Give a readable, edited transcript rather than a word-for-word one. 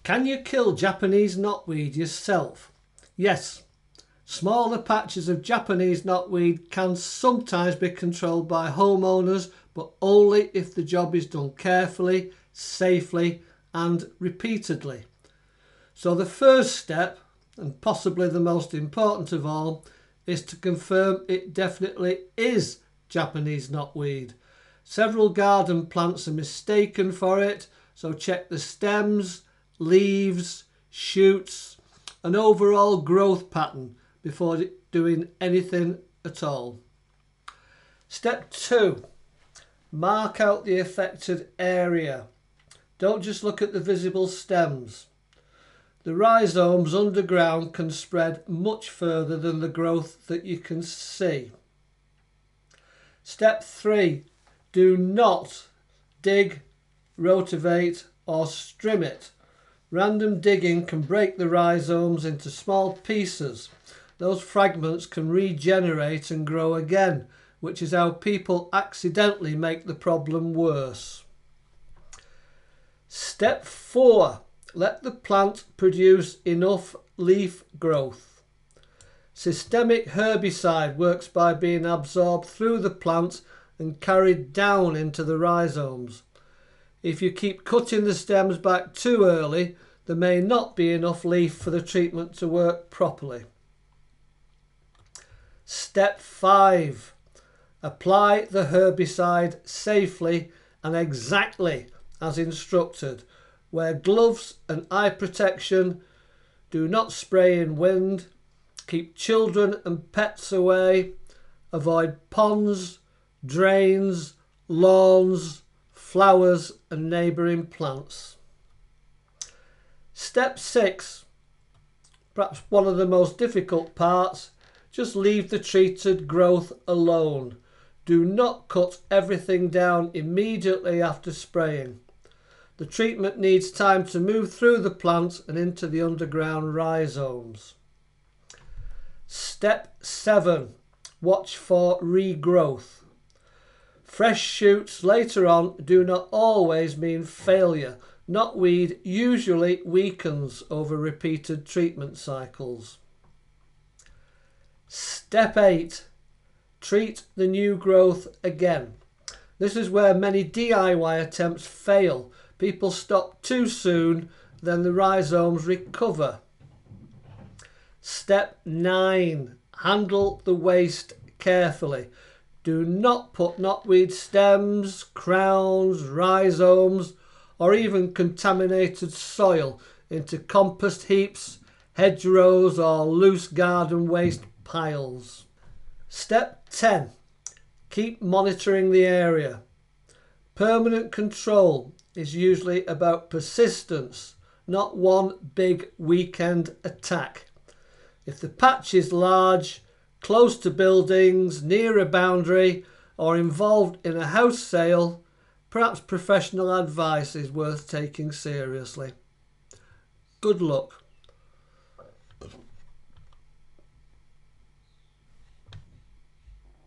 Can you kill Japanese knotweed yourself? Yes, smaller patches of Japanese knotweed can sometimes be controlled by homeowners, but only if the job is done carefully, safely and repeatedly. So the first step, and possibly the most important of all, is to confirm it definitely is Japanese knotweed. Several garden plants are mistaken for it, so check the stems, leaves, shoots and overall growth pattern before doing anything at all. Step 2. Mark out the affected area. Don't just look at the visible stems. The rhizomes underground can spread much further than the growth that you can see. Step 3. Do not dig, rotivate or strim it. Random digging can break the rhizomes into small pieces. Those fragments can regenerate and grow again, which is how people accidentally make the problem worse. Step 4. Let the plant produce enough leaf growth. Systemic herbicide works by being absorbed through the plant and carried down into the rhizomes. If you keep cutting the stems back too early, there may not be enough leaf for the treatment to work properly. Step 5. Apply the herbicide safely and exactly as instructed. Wear gloves and eye protection. Do not spray in wind. Keep children and pets away. Avoid ponds, drains, lawns, flowers and neighbouring plants. Step 6. Perhaps one of the most difficult parts. Just leave the treated growth alone. Do not cut everything down immediately after spraying. The treatment needs time to move through the plant and into the underground rhizomes. Step 7. Watch for regrowth. Fresh shoots later on do not always mean failure. Knotweed usually weakens over repeated treatment cycles. Step 8. Treat the new growth again. This is where many DIY attempts fail. People stop too soon, then the rhizomes recover. Step 9. Handle the waste carefully. Do not put knotweed stems, crowns, rhizomes or even contaminated soil into compost heaps, hedgerows or loose garden waste piles. Step 10. Keep monitoring the area. Permanent control is usually about persistence, not one big weekend attack. If the patch is large, close to buildings, near a boundary or involved in a house sale, perhaps professional advice is worth taking seriously. Good luck.